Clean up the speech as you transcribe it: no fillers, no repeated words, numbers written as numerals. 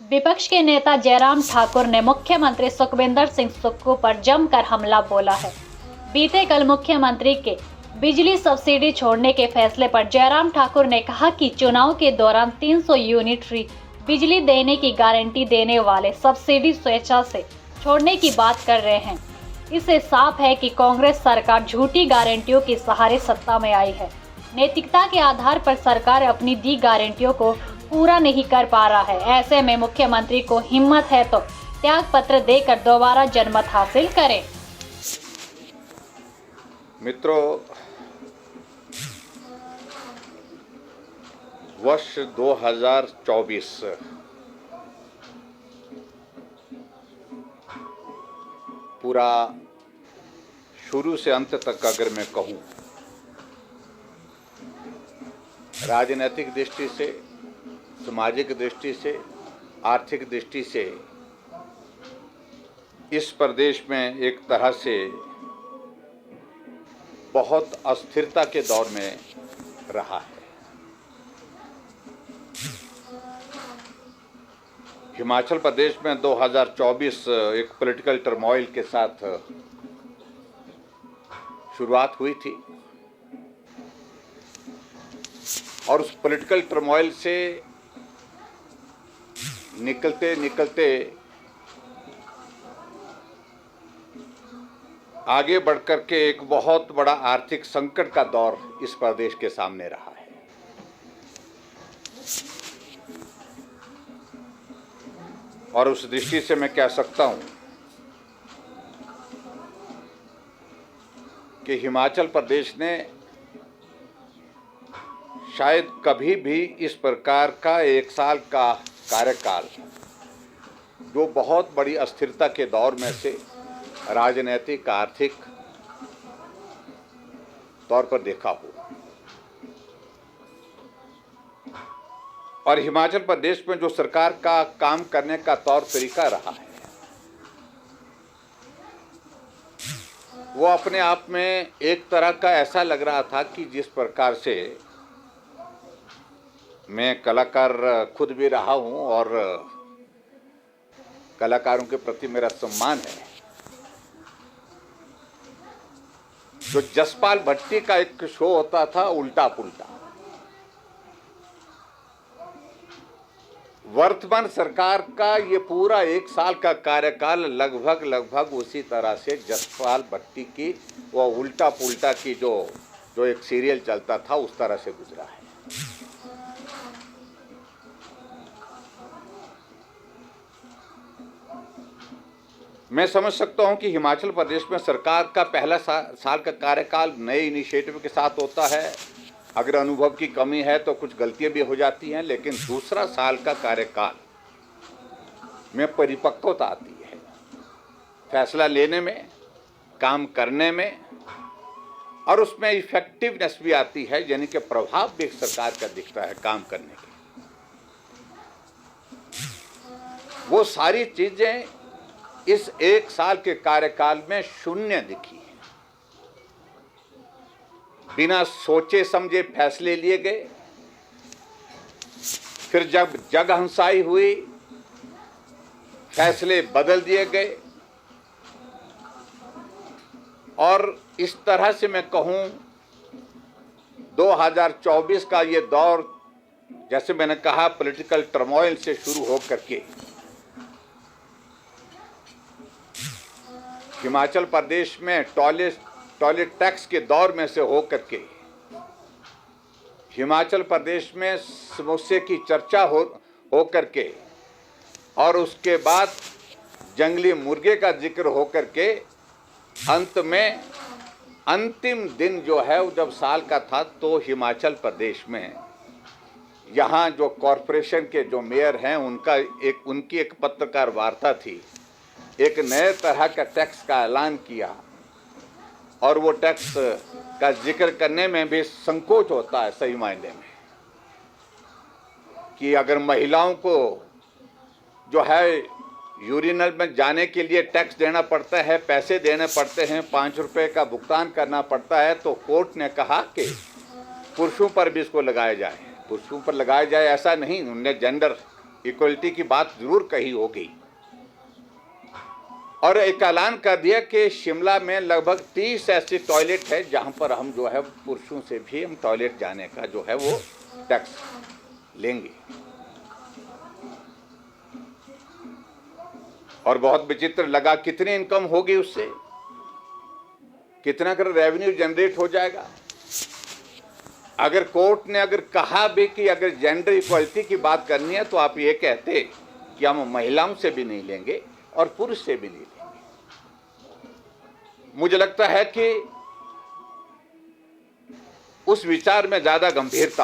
विपक्ष के नेता जयराम ठाकुर ने मुख्यमंत्री सुखविंदर सिंह सुक्खू पर जमकर हमला बोला है। बीते कल मुख्यमंत्री के बिजली सब्सिडी छोड़ने के फैसले पर जयराम ठाकुर ने कहा कि चुनाव के दौरान 300 यूनिट फ्री बिजली देने की गारंटी देने वाले सब्सिडी स्वेच्छा से छोड़ने की बात कर रहे हैं। इससे साफ है कि कांग्रेस सरकार झूठी गारंटियों के सहारे सत्ता में आई है। नैतिकता के आधार पर सरकार अपनी दी गारंटियों को पूरा नहीं कर पा रहा है। ऐसे में मुख्यमंत्री को हिम्मत है तो त्याग पत्र देकर दोबारा जनमत हासिल करें। मित्रों, वर्ष 2024 पूरा शुरू से अंत तक अगर मैं कहूं, राजनीतिक दृष्टि से, सामाजिक दृष्टि से, आर्थिक दृष्टि से इस प्रदेश में एक तरह से बहुत अस्थिरता के दौर में रहा है। हिमाचल प्रदेश में 2024 एक पॉलिटिकल टर्मोइल के साथ शुरुआत हुई थी और उस पॉलिटिकल टर्मोइल से निकलते निकलते आगे बढ़कर के एक बहुत बड़ा आर्थिक संकट का दौर इस प्रदेश के सामने रहा है। और उस दृष्टि से मैं कह सकता हूं कि हिमाचल प्रदेश ने शायद कभी भी इस प्रकार का एक साल का कार्यकाल, जो बहुत बड़ी अस्थिरता के दौर में से राजनीतिक आर्थिक तौर पर देखा हो। और हिमाचल प्रदेश में जो सरकार का काम करने का तौर तरीका रहा है, वो अपने आप में एक तरह का ऐसा लग रहा था कि जिस प्रकार से मैं कलाकार खुद भी रहा हूं और कलाकारों के प्रति मेरा सम्मान है। जो जसपाल भट्टी का एक शो होता था उल्टा पुल्टा, वर्तमान सरकार का ये पूरा एक साल का कार्यकाल लगभग उसी तरह से जसपाल भट्टी की वो उल्टा पुल्टा की जो एक सीरियल चलता था उस तरह से गुजरा है। मैं समझ सकता हूं कि हिमाचल प्रदेश में सरकार का पहला साल का कार्यकाल नए इनिशिएटिव के साथ होता है। अगर अनुभव की कमी है तो कुछ गलतियां भी हो जाती हैं, लेकिन दूसरा साल का कार्यकाल में परिपक्वता आती है, फैसला लेने में, काम करने में, और उसमें इफेक्टिवनेस भी आती है, यानी कि प्रभाव भी सरकार का दिखता है काम करने के। वो सारी चीजें इस एक साल के कार्यकाल में शून्य दिखी है। बिना सोचे समझे फैसले लिए गए, फिर जब जगहंसाई हुई फैसले बदल दिए गए, और इस तरह से मैं कहूं 2024 का ये दौर, जैसे मैंने कहा, पॉलिटिकल टर्मोइल से शुरू होकर के हिमाचल प्रदेश में टॉयलेट टैक्स के दौर में से होकर के हिमाचल प्रदेश में समस्या की चर्चा होकर के, और उसके बाद जंगली मुर्गे का जिक्र होकर के, अंत में अंतिम दिन जो है वो जब साल का था, तो हिमाचल प्रदेश में यहाँ जो कॉरपोरेशन के जो मेयर हैं उनकी एक पत्रकार वार्ता थी। एक नए तरह का टैक्स का ऐलान किया, और वो टैक्स का जिक्र करने में भी संकोच होता है सही मायने में, कि अगर महिलाओं को जो है यूरिनल में जाने के लिए टैक्स देना पड़ता है, पैसे देने पड़ते हैं, 5 रुपए का भुगतान करना पड़ता है, तो कोर्ट ने कहा कि पुरुषों पर भी इसको लगाया जाए। पुरुषों पर लगाया जाए ऐसा नहीं, उनने जेंडर इक्वलिटी की बात जरूर कही होगी और एक ऐलान कर दिया कि शिमला में लगभग 30 ऐसे टॉयलेट है जहां पर हम जो है पुरुषों से भी हम टॉयलेट जाने का जो है वो टैक्स लेंगे। और बहुत विचित्र लगा, कितनी इनकम होगी उससे, कितना कर रेवेन्यू जनरेट हो जाएगा। अगर कोर्ट ने अगर कहा भी कि अगर जेंडर इक्वलिटी की बात करनी है तो आप ये कहते कि हम महिलाओं से भी नहीं लेंगे और पुरुष से भी नहीं लेंगे। मुझे लगता है कि उस विचार में ज्यादा गंभीरता